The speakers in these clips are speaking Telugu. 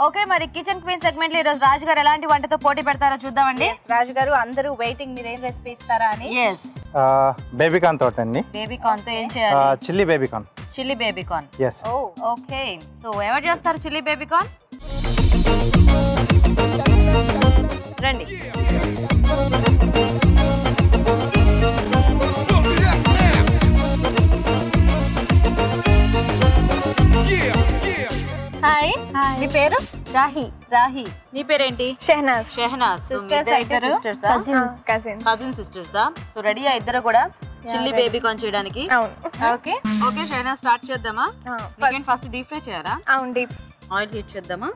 ఓకే మరి కిచెన్ క్వీన్ సెగ్మెంట్ లో ఈ రోజు రాజు గారు ఎలాంటి వంటతో పోటీ పెడతారో చూద్దామండి. రాజు గారు అందరూ వెయిటింగ్, మీరు ఏం రెసిపీ ఇస్తారా అని. బేబీ కార్న్ తోటండి. బేబీ కార్న్ తో ఏం చేయాలి? Chilli baby corn. Chilli baby corn. yes okay so ఎవరు చేస్తారు చిల్లీ బేబీ కార్న్? రండి. హాయ్, మీ పేరు? రాహి. రాహి. నీ పేరేంటి? షెహనాజ్. షెహనాజ్. సిస్టర్స్ అయితే కజిన్ సిస్టర్సా? సో రెడీ ఇద్దరు కూడా చిల్లీ బేబీ కార్న్ చేయడానికి? అవును. ఓకే ఓకే షెహనాజ్ స్టార్ట్ చేద్దామా? సెకండ్ ఫస్ట్ డీప్ ఫ్రై చేయాలా? అవును, డీప్ ఆయిల్ హీట్ చేద్దామా?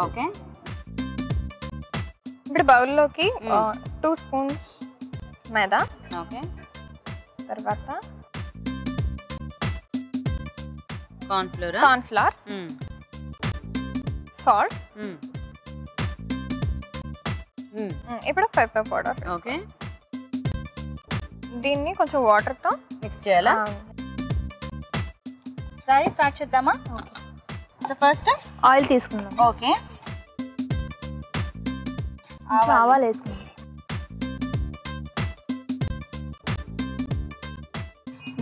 ఓకే ఇప్పుడు బౌల్లోకి 2 స్పూన్స్ మైదా. ఓకే తర్వాత కార్న్ ఫ్లోర్, సాల్ట్, ఇప్పుడు పెప్పర్ పౌడర్. ఓకే దీన్ని కొంచెం వాటర్తో మిక్స్ చేయాలా? ఫ్రై స్టార్ట్ చేద్దామా? సో ఫస్ట్ ఆయిల్ తీసుకుందాం. ఓకే ఆవాలు వేసుకుందాం.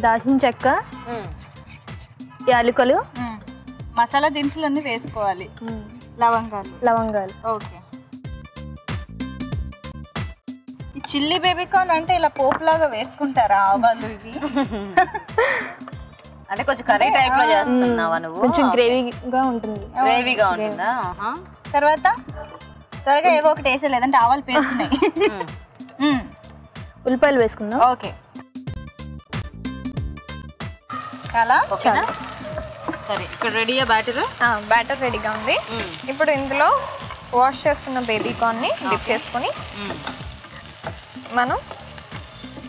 దాల్చిన చెక్క, యాలకులు, మసాలా దినుసులన్నీ వేసుకోవాలి. లవంగాలు. ఓకే ఈ చిల్లీ బేబీ కార్న్ అంటే ఇలా పోపులాగా వేసుకుంటారా ఆవాలు ఇవి? అంటే కొంచెం కర్రీ టైప్ లో చేస్తున్నావా నువ్వు? కొంచెం గ్రేవీగా ఉంటుంది. గ్రేవీగా ఉంటుందా? తర్వాత త్వరగా ఏవో ఒకటి వేసే, లేదంటే ఆవాలు పేరుతున్నాయి. ఉల్లిపాయలు వేసుకుందాం. ఓకే చాలా ఓకేనా? సరే ఇక్కడ రెడీయా బ్యాటర్? బ్యాటర్ రెడీగా ఉంది. ఇప్పుడు ఇందులో వాష్ చేసుకున్న బేబీ కార్న్ ని డిప్ చేసుకొని మనం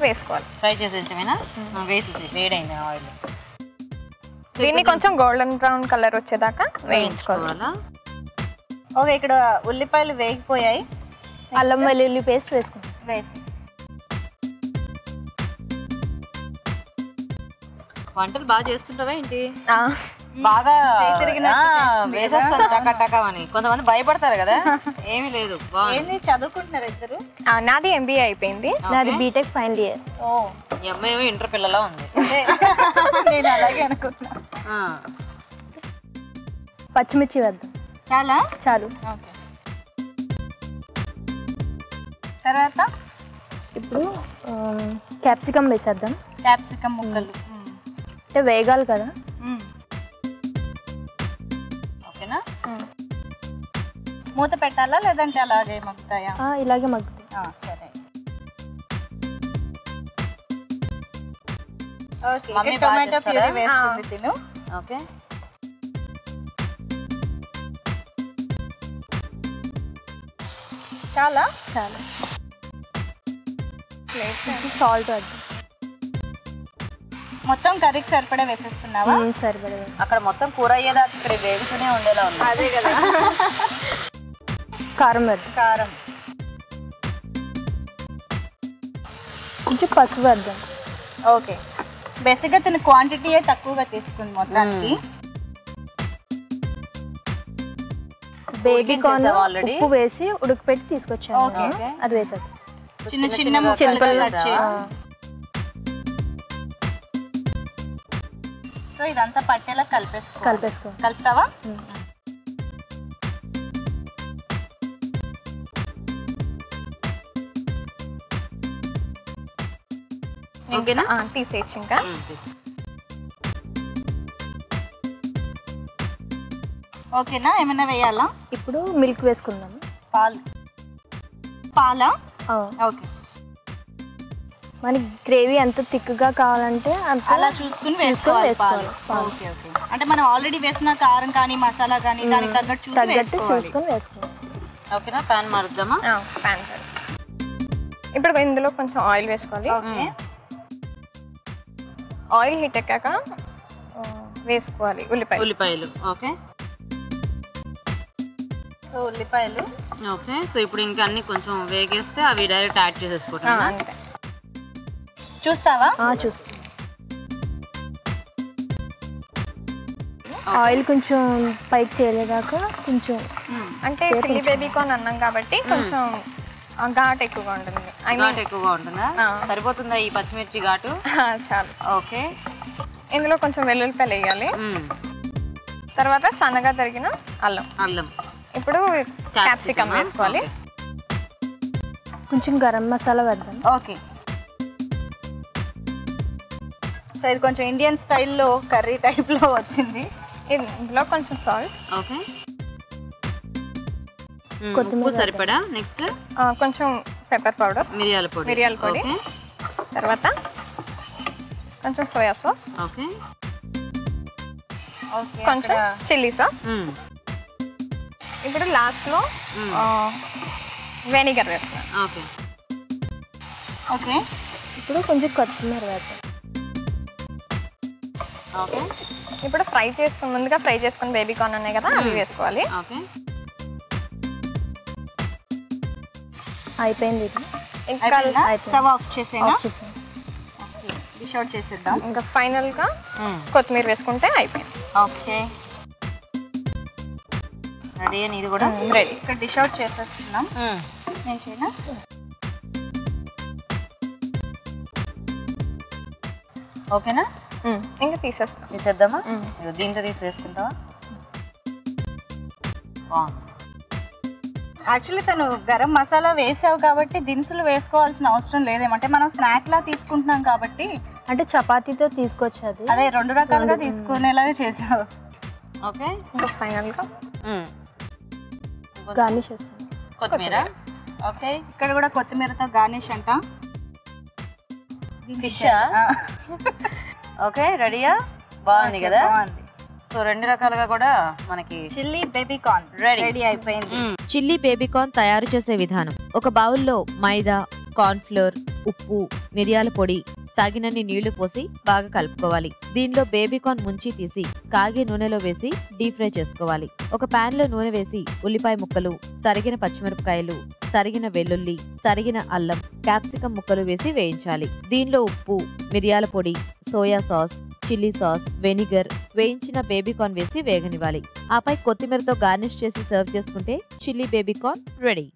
వేసుకోవాలి. ఫ్రై చేసేసేమేనా? వేసేసి వేడైంది ఆయిల్. దీన్ని కొంచెం గోల్డెన్ బ్రౌన్ కలర్ వచ్చేదాకా వేయించుకోవాలా? ఓకే ఇక్కడ ఉల్లిపాయలు వేగిపోయాయి. అల్లం వెల్లుల్లి పేస్ట్ వేసుకుంటాం. వేసి వంటలు బాగా చేస్తుంటావా ఏంటి? బాగా వేసేస్తారు టకా టకా అని. కొంతమంది భయపడతారు కదా. ఏమీ లేదు. ఏంది చదువుకుంటున్నారు ఇద్దరు? నాది MBA అయిపోయింది. నాది బీటెక్ ఫైనల్ ఇయర్. ఓ ఈ అమ్మాయి ఏమో ఇంటర్ పిల్లలా ఉంది. నేను అలాగే అనుకుంటున్నా. పచ్చిమిర్చి వేద్దాం. చాలు. ఓకే తర్వాత ఇప్పుడు క్యాప్సికమ్ వేసేద్దాం. క్యాప్సికమ్ ముక్కలు అంటే వేగాలి కదా. ఓకేనా? మూత పెట్టాలా లేదంటే అలాగే మగ్గుతాయా? ఇలాగే మగ్గుతాయి. సరే ఓకే. టొమాటో ప్యూరీ వేస్తుంది తిను. ఓకే చాలా సాల్ట్ వేద్దాం. మొత్తం కర్రీకి సరిపడా వేసేస్తున్నావా? సరిపడా. అక్కడ మొత్తం కూర అయ్యేదాకా ఇక్కడ వేగుతూనే ఉండేలా ఉంది. అదే కదా. కారం వేద్దాం. కారం, కొంచెం పసుపు వేద్దాం. ఓకే బేసిక్గా తిని క్వాంటిటీ తక్కువగా తీసుకుంది మొత్తానికి. బేబీ కార్న్ ఆల్రెడీ ఉప్పు వేసి ఉడకపెట్టి తీసుకొచ్చాను. అది వేసాను. చిన్న చిన్న ముక్కలు కట్ చేసి. సో ఇదంతా పట్టేలా కలిపేసుకో. కలుపుతావా? ఓకేనా? తీసేయచ్చు ఇంకా. ఓకేనా? ఏమైనా వేయాలా? ఇప్పుడు మిల్క్ వేసుకుందాం. పాలా? ఓకే మనకి గ్రేవీ ఎంత థిక్గా కావాలంటే అలా చూసుకుని వేసుకోవాలి పాలు. ఓకే ఓకే అంటే మనం ఆల్రెడీ వేసిన కారం కానీ మసాలా కానీ దానికి తగ్గట్టు చూసుకొని వేసుకోవాలి. ఓకేనా? పాన్ మారుద్దామా? పాన్. ఇప్పుడు ఇందులో కొంచెం ఆయిల్ వేసుకోవాలి. ఓకే ఆయిల్ హీట్ ఎక్కాక వేసుకోవాలి ఉల్లిపాయలు. ఓకే సో ఉల్లిపాయలు. ఓకే సో ఇప్పుడు ఇంకా అన్ని కొంచెం వేగేస్తే అవి డైరెక్ట్ యాడ్ చేసేసుకోవటం. అంతే. చూస్తావా? చూస్తా. ఆయిల్ కొంచెం పైకి తేలేదాకా కొంచెం అంటే చిల్లీ బేబీ కార్న్ అన్నాం కాబట్టి కొంచెం ఘాట్ ఎక్కువగా ఉంటుంది. ఘాట్ ఎక్కువగా ఉంటుందా? సరిపోతుందా ఈ పచ్చిమిర్చి ఘాటు? చాలు. ఓకే, ఇందులో కొంచెం వెల్లుల్లిపాయలు వేయాలి. తర్వాత సన్నగా తరిగిన అల్లం. ఇప్పుడు క్యాప్సికమ్ వేసుకోవాలి. కొంచెం గరం మసాలా వేద్దాం. ఓకే, సో ఇది కొంచెం ఇండియన్ స్టైల్లో కర్రీ టైప్లో వచ్చింది. ఇందులో కొంచెం సాల్ట్. ఓకే, ఉప్పు సరిపడా. నెక్స్ట్ కొంచెం పెప్పర్ పౌడర్, మిరియాల పొడి. తర్వాత కొంచెం సోయా సాస్. ఓకే, కొంచెం చిల్లీ సాస్. ఇప్పుడు లాస్ట్లో వెనిగర్ వేస్తాం. ఓకే ఓకే, ఇప్పుడు కొంచెం కొత్తిమీర వేద్దాం. ఓకే, ఇప్పుడు ముందుగా ఫ్రై చేసుకుని బేబీ కార్న్ ఉన్నాయి కదా, అవి వేసుకోవాలి. ఓకే, అయిపోయింది ఇది. ఇంకా స్టవ్ ఆఫ్ చేసేనా? డిష్ అవుట్ చేసేద్దాం. ఇంకా ఫైనల్గా కొత్తిమీర వేసుకుంటే అయిపోయింది. ఓకే, రెడీ అని ఇది కూడా రెడీ. ఇక్కడ డిష్ అవుట్ చేసేస్తున్నాం. నేను చేయనా? ఓకేనా? ఇంకా తీసేద్దామా? దీంతో తీసి వేసుకుంటావా? యాక్చువల్లీ తను గరం మసాలా వేసావు కాబట్టి దినుసులు వేసుకోవాల్సిన అవసరం లేదేమంటే మనం స్నాక్ లా తీసుకుంటున్నాం కాబట్టి. అంటే చపాతీతో తీసుకొచ్చేది, అదే 2 రకాలుగా తీసుకునేలాగా చేసావు. ఓకే, ఇంకా ఫైనల్గా గార్నిష్ చేస్తాం. కొత్తిమీర. ఓకే, ఇక్కడ కూడా కొత్తిమీరతో గార్నిష్ అంట. ఫిష్. ఓకే, రెడీయా? బాగుంది కదా? బాగుంది. సో 2 రకాలుగా కూడా మనకి చిల్లీ బేబీ కార్న్ రెడీ అయిపోయింది. చిల్లీ బేబీ కార్న్ తయారు చేసే విధానం: ఒక బౌల్లో మైదా, కార్న్ ఫ్లోర్, ఉప్పు, మిరియాల పొడి, తగినన్ని నీళ్లు పోసి బాగా కలుపుకోవాలి. దీనిలో బేబీ కార్న్ ముంచి తీసి కాగే నూనెలో వేసి డీప్ ఫ్రై చేసుకోవాలి. ఒక పాన్ లో నూనె వేసి ఉల్లిపాయ ముక్కలు, తరిగిన పచ్చిమిరపకాయలు, తరిగిన వెల్లుల్లి, తరిగిన అల్లం, క్యాప్సికం ముక్కలు వేసి వేయించాలి. దీనిలో ఉప్పు, మిరియాల పొడి, soya sauce, chilli sauce, vinegar, వేయించిన బేబీ కార్న్ వేసి వేగనివ్వాలి. ఆపై కొత్తిమీరతో గార్నిష్ చేసి సర్వ్ చేసుకుంటే చిల్లీ బేబీ కార్న్ రెడీ.